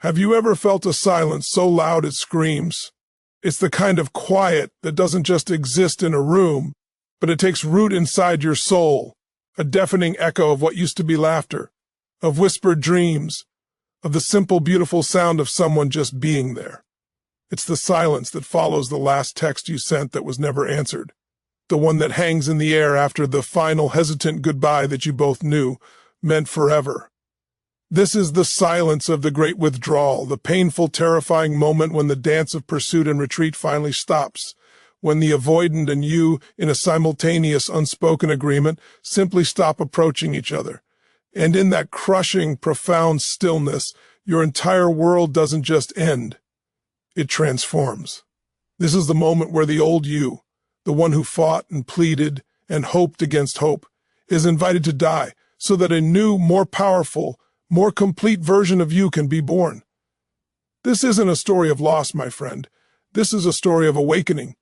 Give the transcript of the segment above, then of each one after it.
Have you ever felt a silence so loud it screams? It's the kind of quiet that doesn't just exist in a room, but it takes root inside your soul, a deafening echo of what used to be laughter, of whispered dreams, of the simple, beautiful sound of someone just being there. It's the silence that follows the last text you sent that was never answered, the one that hangs in the air after the final hesitant goodbye that you both knew meant forever. This is the silence of the great withdrawal, the painful, terrifying moment when the dance of pursuit and retreat finally stops, when the avoidant and you, in a simultaneous, unspoken agreement, simply stop approaching each other. And in that crushing, profound stillness, your entire world doesn't just end. It transforms. This is the moment where the old you, the one who fought and pleaded and hoped against hope, is invited to die so that a new, more powerful, more complete version of you can be born. This isn't a story of loss, my friend. This is a story of awakening.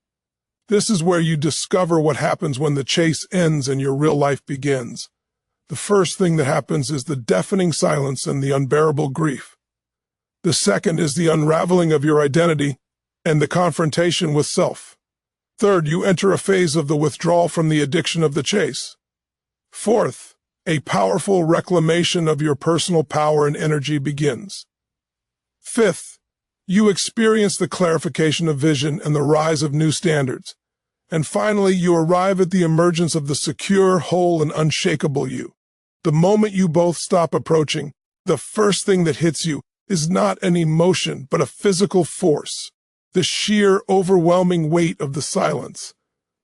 This is where you discover what happens when the chase ends and your real life begins. The first thing that happens is the deafening silence and the unbearable grief. The second is the unraveling of your identity and the confrontation with self. Third, you enter a phase of the withdrawal from the addiction of the chase. Fourth, a powerful reclamation of your personal power and energy begins. Fifth, you experience the clarification of vision and the rise of new standards. And finally, you arrive at the emergence of the secure, whole, and unshakable you. The moment you both stop approaching, the first thing that hits you is not an emotion, but a physical force, the sheer, overwhelming weight of the silence.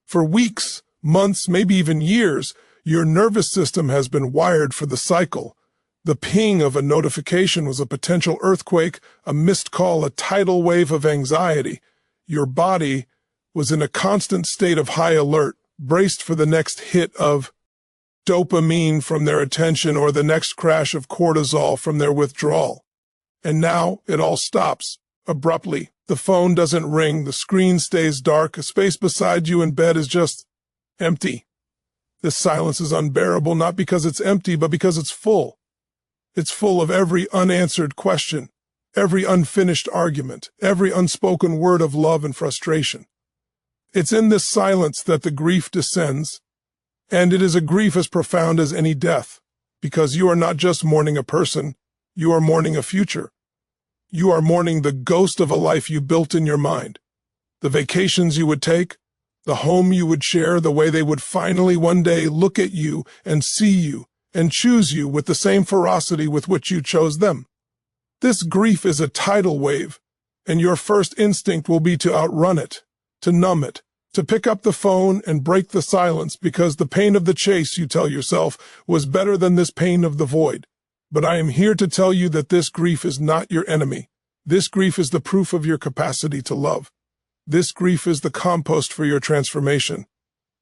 For weeks, months, maybe even years, your nervous system has been wired for the cycle. The ping of a notification was a potential earthquake, a missed call, a tidal wave of anxiety. Your body was in a constant state of high alert, braced for the next hit of dopamine from their attention or the next crash of cortisol from their withdrawal. And now it all stops, abruptly. The phone doesn't ring, the screen stays dark, a space beside you in bed is just empty. This silence is unbearable, not because it's empty, but because it's full. It's full of every unanswered question, every unfinished argument, every unspoken word of love and frustration. It's in this silence that the grief descends, and it is a grief as profound as any death, because you are not just mourning a person, you are mourning a future. You are mourning the ghost of a life you built in your mind, the vacations you would take, the home you would share, the way they would finally one day look at you and see you and choose you with the same ferocity with which you chose them. This grief is a tidal wave, and your first instinct will be to outrun it, to numb it, to pick up the phone and break the silence because the pain of the chase, you tell yourself, was better than this pain of the void. But I am here to tell you that this grief is not your enemy. This grief is the proof of your capacity to love. This grief is the compost for your transformation.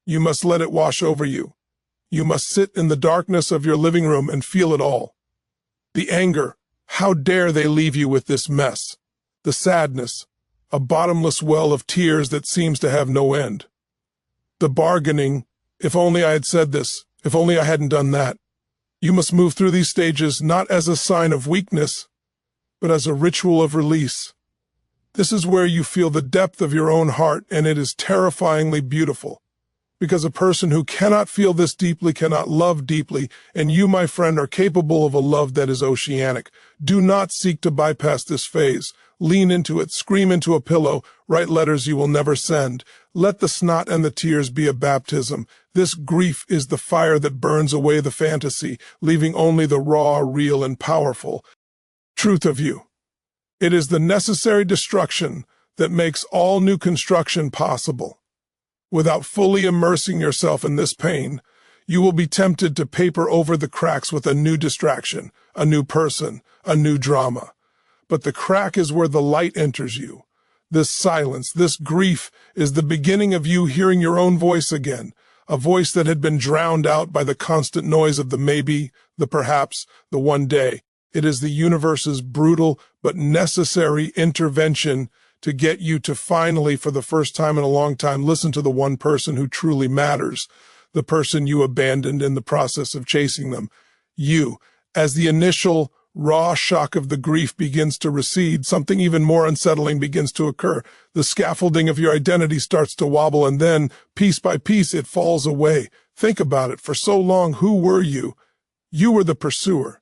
You must let it wash over you. You must sit in the darkness of your living room and feel it all. The anger, how dare they leave you with this mess? The sadness, a bottomless well of tears that seems to have no end. The bargaining, if only I had said this, if only I hadn't done that. You must move through these stages not as a sign of weakness, but as a ritual of release. This is where you feel the depth of your own heart, and it is terrifyingly beautiful. Because a person who cannot feel this deeply cannot love deeply, and you, my friend, are capable of a love that is oceanic. Do not seek to bypass this phase. Lean into it, scream into a pillow, write letters you will never send. Let the snot and the tears be a baptism. This grief is the fire that burns away the fantasy, leaving only the raw, real, and powerful truth of you. It is the necessary destruction that makes all new construction possible. Without fully immersing yourself in this pain, you will be tempted to paper over the cracks with a new distraction, a new person, a new drama. But the crack is where the light enters you. This silence, this grief, is the beginning of you hearing your own voice again, a voice that had been drowned out by the constant noise of the maybe, the perhaps, the one day. It is the universe's brutal but necessary intervention to get you to finally, for the first time in a long time, listen to the one person who truly matters, the person you abandoned in the process of chasing them. You, as the initial raw shock of the grief begins to recede. Something even more unsettling begins to occur. The scaffolding of your identity starts to wobble, and then, piece by piece, it falls away. Think about it. For so long, who were you? You were the pursuer.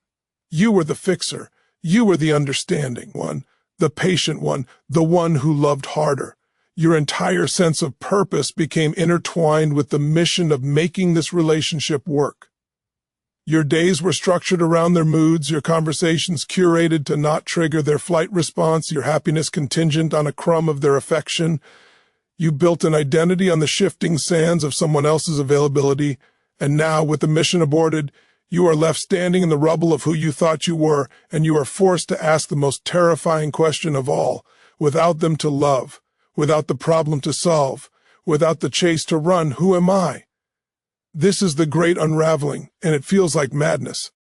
You were the fixer. You were the understanding one, the patient one, the one who loved harder. Your entire sense of purpose became intertwined with the mission of making this relationship work. Your days were structured around their moods, your conversations curated to not trigger their flight response, your happiness contingent on a crumb of their affection. You built an identity on the shifting sands of someone else's availability, and now, with the mission aborted, you are left standing in the rubble of who you thought you were, and you are forced to ask the most terrifying question of all. Without them to love, without the problem to solve, without the chase to run, who am I? This is the great unraveling, and it feels like madness.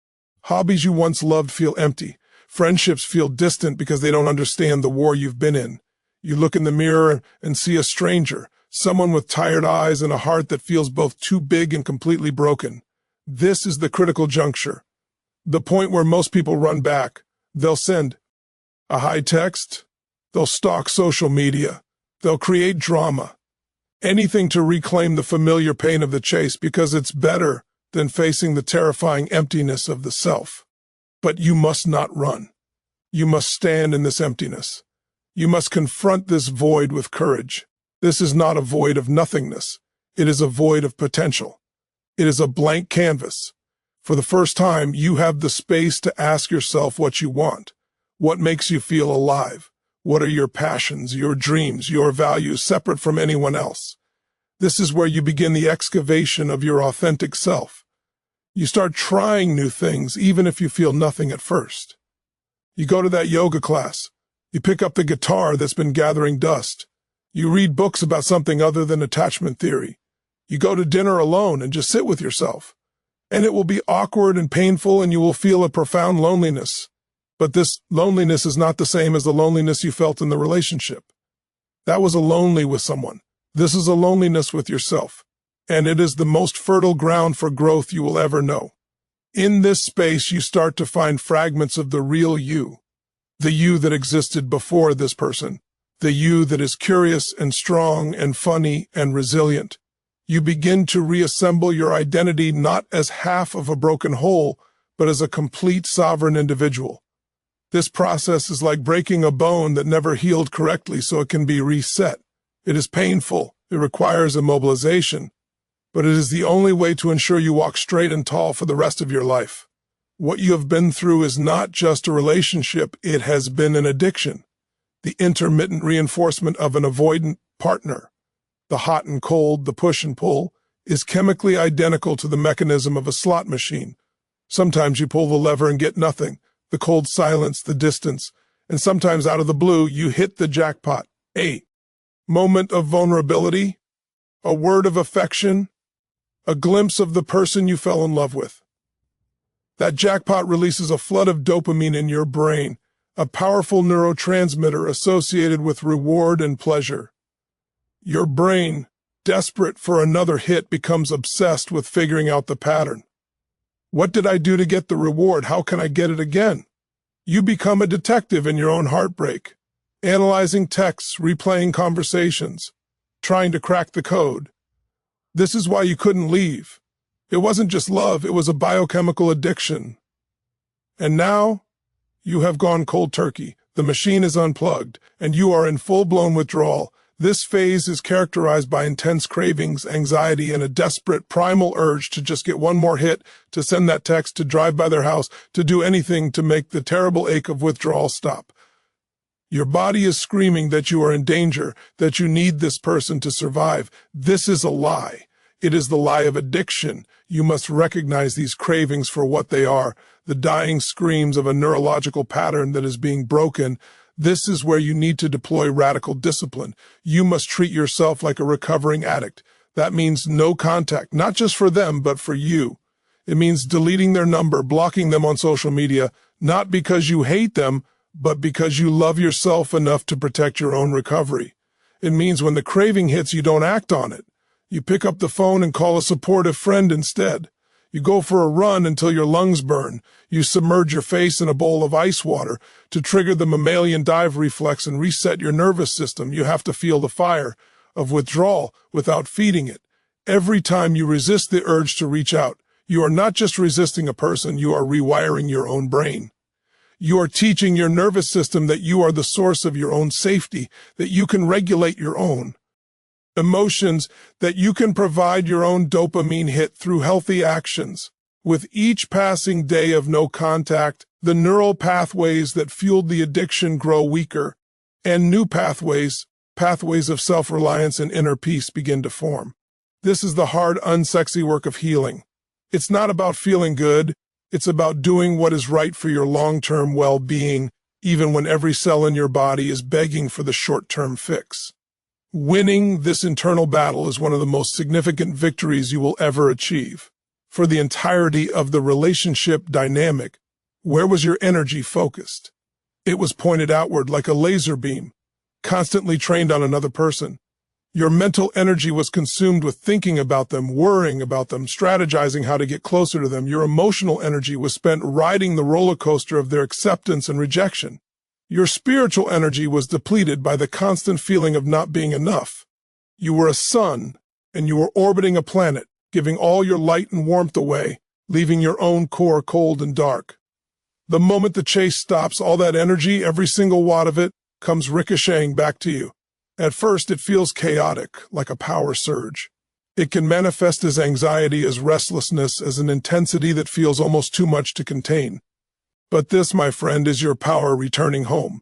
Hobbies you once loved feel empty. Friendships feel distant because they don't understand the war you've been in. You look in the mirror and see a stranger, someone with tired eyes and a heart that feels both too big and completely broken. This is the critical juncture, the point where most people run back. They'll send a high text, they'll stalk social media, they'll create drama. Anything to reclaim the familiar pain of the chase, because it's better than facing the terrifying emptiness of the self. But you must not run. You must stand in this emptiness. You must confront this void with courage. This is not a void of nothingness. It is a void of potential. It is a blank canvas. For the first time, you have the space to ask yourself what you want. What makes you feel alive? What are your passions, your dreams, your values, separate from anyone else? This is where you begin the excavation of your authentic self. You start trying new things, even if you feel nothing at first. You go to that yoga class. You pick up the guitar that's been gathering dust. You read books about something other than attachment theory. You go to dinner alone and just sit with yourself. And it will be awkward and painful, and you will feel a profound loneliness. But this loneliness is not the same as the loneliness you felt in the relationship. That was a lonely with someone. This is a loneliness with yourself. And it is the most fertile ground for growth you will ever know. In this space, you start to find fragments of the real you. The you that existed before this person. The you that is curious and strong and funny and resilient. You begin to reassemble your identity not as half of a broken whole, but as a complete sovereign individual. This process is like breaking a bone that never healed correctly so it can be reset. It is painful, it requires immobilization, but it is the only way to ensure you walk straight and tall for the rest of your life. What you have been through is not just a relationship, it has been an addiction. The intermittent reinforcement of an avoidant partner. The hot and cold, the push and pull, is chemically identical to the mechanism of a slot machine. Sometimes you pull the lever and get nothing. The cold silence, the distance, and sometimes out of the blue, you hit the jackpot. A moment of vulnerability, a word of affection, a glimpse of the person you fell in love with. That jackpot releases a flood of dopamine in your brain, a powerful neurotransmitter associated with reward and pleasure. Your brain, desperate for another hit, becomes obsessed with figuring out the pattern. What did I do to get the reward? How can I get it again? You become a detective in your own heartbreak, analyzing texts, replaying conversations, trying to crack the code. This is why you couldn't leave. It wasn't just love, it was a biochemical addiction. And now, you have gone cold turkey. The machine is unplugged, and you are in full-blown withdrawal. This phase is characterized by intense cravings, anxiety, and a desperate primal urge to just get one more hit, to send that text, to drive by their house, to do anything to make the terrible ache of withdrawal stop. Your body is screaming that you are in danger, that you need this person to survive. This is a lie. It is the lie of addiction. You must recognize these cravings for what they are, the dying screams of a neurological pattern that is being broken. This is where you need to deploy radical discipline. You must treat yourself like a recovering addict. That means no contact, not just for them, but for you. It means deleting their number, blocking them on social media, not because you hate them, but because you love yourself enough to protect your own recovery. It means when the craving hits, you don't act on it. You pick up the phone and call a supportive friend instead. You go for a run until your lungs burn. You submerge your face in a bowl of ice water to trigger the mammalian dive reflex and reset your nervous system. You have to feel the fire of withdrawal without feeding it. Every time you resist the urge to reach out, you are not just resisting a person, you are rewiring your own brain. You are teaching your nervous system that you are the source of your own safety, that you can regulate your own emotions, that you can provide your own dopamine hit through healthy actions. With each passing day of no contact, the neural pathways that fueled the addiction grow weaker, and new pathways of self-reliance and inner peace begin to form. This is the hard, unsexy work of healing. It's not about feeling good, it's about doing what is right for your long-term well-being, even when every cell in your body is begging for the short-term fix. Winning this internal battle is one of the most significant victories you will ever achieve. For the entirety of the relationship dynamic, where was your energy focused? It was pointed outward like a laser beam, constantly trained on another person. Your mental energy was consumed with thinking about them, worrying about them, strategizing how to get closer to them. Your emotional energy was spent riding the roller coaster of their acceptance and rejection. Your spiritual energy was depleted by the constant feeling of not being enough. You were a sun, and you were orbiting a planet, giving all your light and warmth away, leaving your own core cold and dark. The moment the chase stops, all that energy, every single watt of it, comes ricocheting back to you. At first, it feels chaotic, like a power surge. It can manifest as anxiety, as restlessness, as an intensity that feels almost too much to contain. But this, my friend, is your power returning home.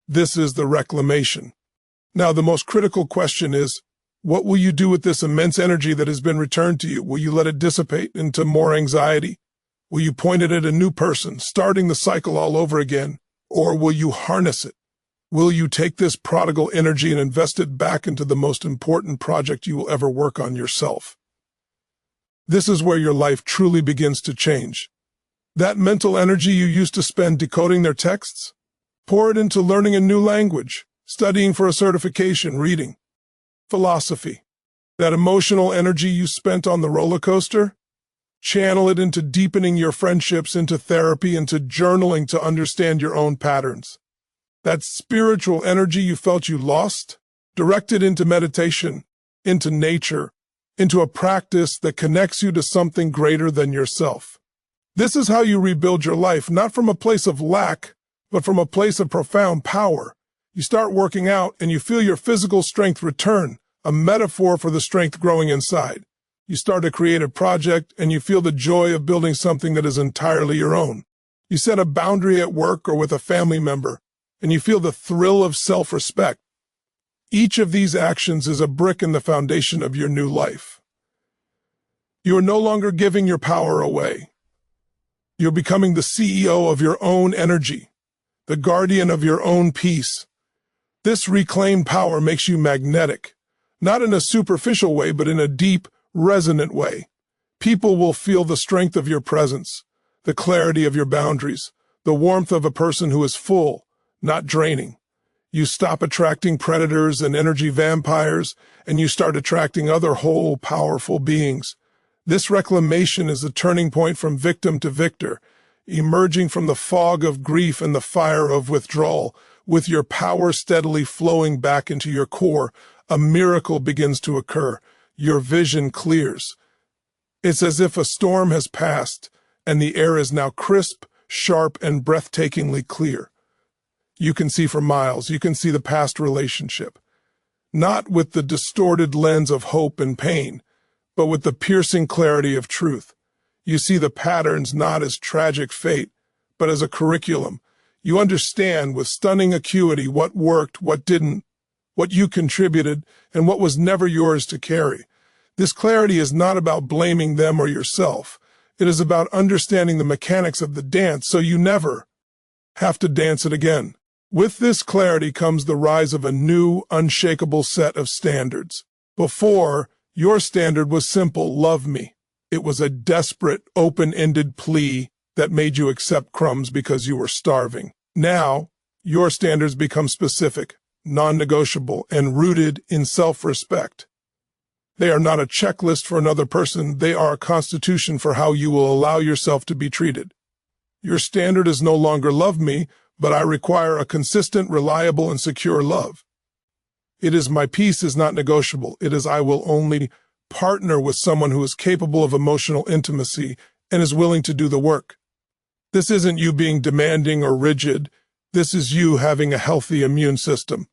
This is the reclamation. Now, the most critical question is, what will you do with this immense energy that has been returned to you? Will you let it dissipate into more anxiety? Will you point it at a new person, starting the cycle all over again? Or will you harness it? Will you take this prodigal energy and invest it back into the most important project you will ever work on yourself? This is where your life truly begins to change. That mental energy you used to spend decoding their texts, pour it into learning a new language, studying for a certification, reading, philosophy. That emotional energy you spent on the roller coaster, channel it into deepening your friendships, into therapy, into journaling to understand your own patterns. That spiritual energy you felt you lost, direct it into meditation, into nature, into a practice that connects you to something greater than yourself. This is how you rebuild your life, not from a place of lack, but from a place of profound power. You start working out and you feel your physical strength return, a metaphor for the strength growing inside. You start a creative project and you feel the joy of building something that is entirely your own. You set a boundary at work or with a family member, and you feel the thrill of self-respect. Each of these actions is a brick in the foundation of your new life. You are no longer giving your power away. You're becoming the CEO of your own energy, the guardian of your own peace. This reclaimed power makes you magnetic, not in a superficial way, but in a deep, resonant way. People will feel the strength of your presence, the clarity of your boundaries, the warmth of a person who is full, not draining. You stop attracting predators and energy vampires, and you start attracting other whole, powerful beings. This reclamation is a turning point from victim to victor, emerging from the fog of grief and the fire of withdrawal. With your power steadily flowing back into your core, a miracle begins to occur. Your vision clears. It's as if a storm has passed, and the air is now crisp, sharp, and breathtakingly clear. You can see for miles. You can see the past relationship, not with the distorted lens of hope and pain, but with the piercing clarity of truth. You see the patterns not as tragic fate, but as a curriculum. You understand with stunning acuity what worked, what didn't, what you contributed, and what was never yours to carry. This clarity is not about blaming them or yourself. It is about understanding the mechanics of the dance so you never have to dance it again. With this clarity comes the rise of a new, unshakable set of standards. Before, your standard was simple: love me. It was a desperate, open-ended plea that made you accept crumbs because you were starving. Now, your standards become specific, non-negotiable, and rooted in self-respect. They are not a checklist for another person. They are a constitution for how you will allow yourself to be treated. Your standard is no longer love me, but I require a consistent, reliable, and secure love. It is my peace is not negotiable. It is I will only partner with someone who is capable of emotional intimacy and is willing to do the work. This isn't you being demanding or rigid. This is you having a healthy immune system.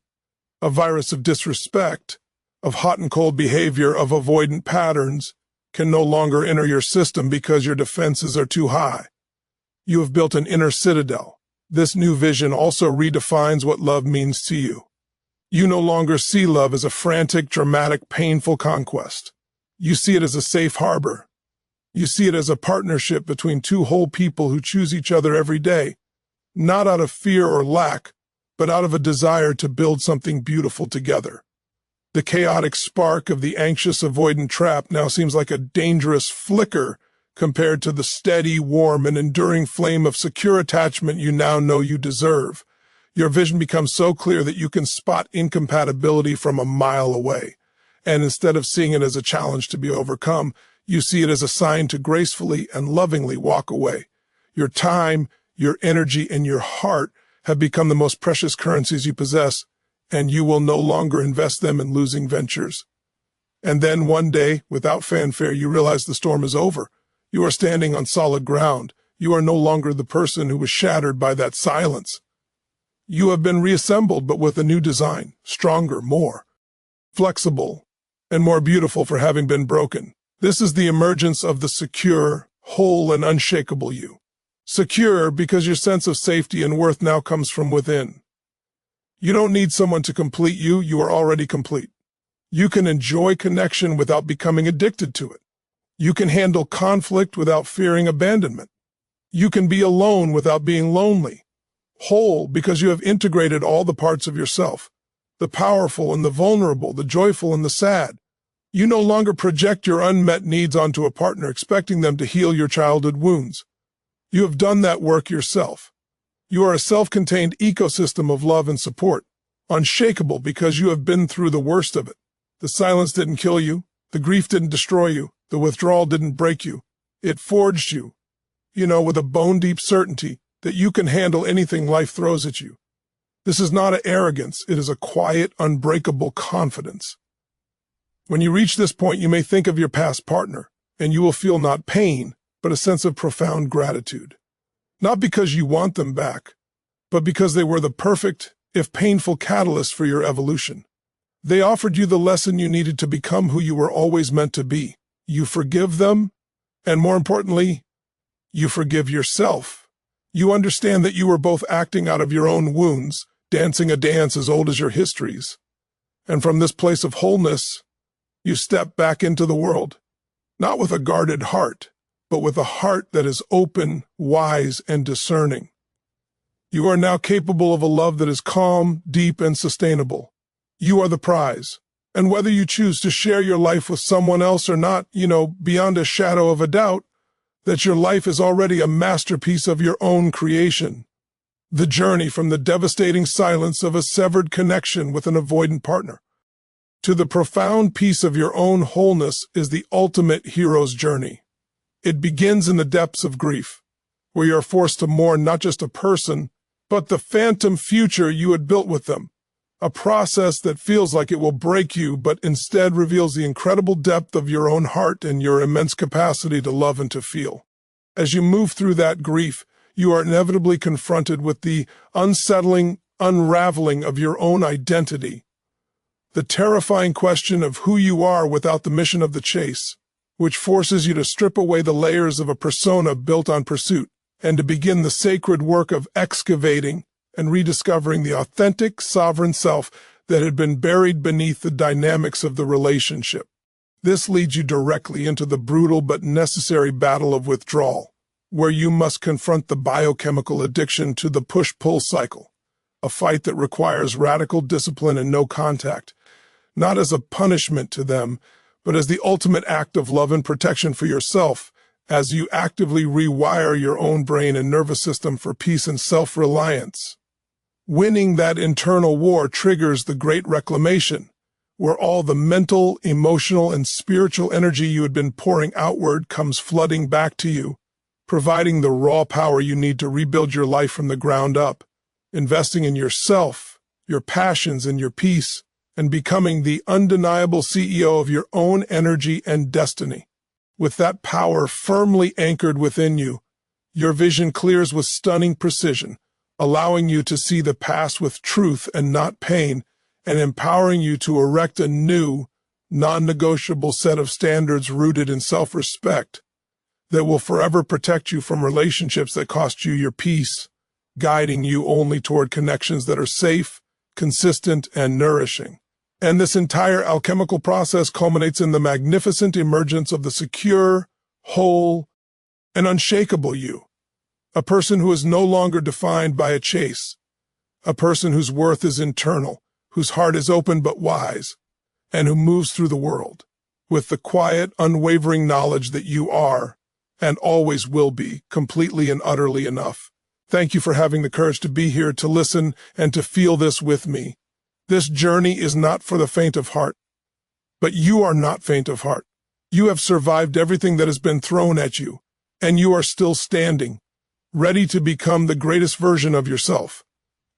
A virus of disrespect, of hot and cold behavior, of avoidant patterns can no longer enter your system because your defenses are too high. You have built an inner citadel. This new vision also redefines what love means to you. You no longer see love as a frantic, dramatic, painful conquest. You see it as a safe harbor. You see it as a partnership between two whole people who choose each other every day, not out of fear or lack, but out of a desire to build something beautiful together. The chaotic spark of the anxious-avoidant trap now seems like a dangerous flicker compared to the steady, warm, and enduring flame of secure attachment you now know you deserve. Your vision becomes so clear that you can spot incompatibility from a mile away. And instead of seeing it as a challenge to be overcome, you see it as a sign to gracefully and lovingly walk away. Your time, your energy, and your heart have become the most precious currencies you possess, and you will no longer invest them in losing ventures. And then one day, without fanfare, you realize the storm is over. You are standing on solid ground. You are no longer the person who was shattered by that silence. You have been reassembled, but with a new design, stronger, more flexible, and more beautiful for having been broken. This is the emergence of the secure, whole, and unshakable you. Secure because your sense of safety and worth now comes from within. You don't need someone to complete you. You are already complete. You can enjoy connection without becoming addicted to it. You can handle conflict without fearing abandonment. You can be alone without being lonely. Whole because you have integrated all the parts of yourself, the powerful and the vulnerable, the joyful and the sad. You no longer project your unmet needs onto a partner, expecting them to heal your childhood wounds. You have done that work yourself. You are a self-contained ecosystem of love and support, unshakable because you have been through the worst of it. The silence didn't kill you. The grief didn't destroy you. The withdrawal didn't break you. It forged you, with a bone-deep certainty that you can handle anything life throws at you. This is not an arrogance. It is a quiet, unbreakable confidence. When you reach this point, you may think of your past partner, and you will feel not pain, but a sense of profound gratitude. Not because you want them back, but because they were the perfect, if painful, catalyst for your evolution. They offered you the lesson you needed to become who you were always meant to be. You forgive them, and more importantly, you forgive yourself. You understand that you were both acting out of your own wounds, dancing a dance as old as your histories. And from this place of wholeness, you step back into the world, not with a guarded heart, but with a heart that is open, wise, and discerning. You are now capable of a love that is calm, deep, and sustainable. You are the prize. And whether you choose to share your life with someone else or not, beyond a shadow of a doubt, that your life is already a masterpiece of your own creation. The journey from the devastating silence of a severed connection with an avoidant partner to the profound peace of your own wholeness is the ultimate hero's journey. It begins in the depths of grief, where you are forced to mourn not just a person, but the phantom future you had built with them. A process that feels like it will break you, but instead reveals the incredible depth of your own heart and your immense capacity to love and to feel. As you move through that grief, you are inevitably confronted with the unsettling unraveling of your own identity. The terrifying question of who you are without the mission of the chase, which forces you to strip away the layers of a persona built on pursuit and to begin the sacred work of excavating and rediscovering the authentic, sovereign self that had been buried beneath the dynamics of the relationship. This leads you directly into the brutal but necessary battle of withdrawal, where you must confront the biochemical addiction to the push-pull cycle, a fight that requires radical discipline and no contact, not as a punishment to them, but as the ultimate act of love and protection for yourself, as you actively rewire your own brain and nervous system for peace and self-reliance. Winning that internal war triggers the Great Reclamation, where all the mental, emotional, and spiritual energy you had been pouring outward comes flooding back to you, providing the raw power you need to rebuild your life from the ground up, investing in yourself, your passions, and your peace, and becoming the undeniable CEO of your own energy and destiny. With that power firmly anchored within you, your vision clears with stunning precision, allowing you to see the past with truth and not pain, and empowering you to erect a new, non-negotiable set of standards rooted in self-respect that will forever protect you from relationships that cost you your peace, guiding you only toward connections that are safe, consistent, and nourishing. And this entire alchemical process culminates in the magnificent emergence of the secure, whole, and unshakable you. A person who is no longer defined by a chase. A person whose worth is internal, whose heart is open but wise, and who moves through the world with the quiet, unwavering knowledge that you are, and always will be, completely and utterly enough. Thank you for having the courage to be here, to listen, and to feel this with me. This journey is not for the faint of heart. But you are not faint of heart. You have survived everything that has been thrown at you, and you are still standing, ready to become the greatest version of yourself.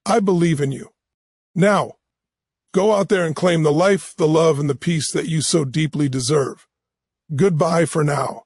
I believe in you. Now, go out there and claim the life, the love, and the peace that you so deeply deserve. Goodbye for now.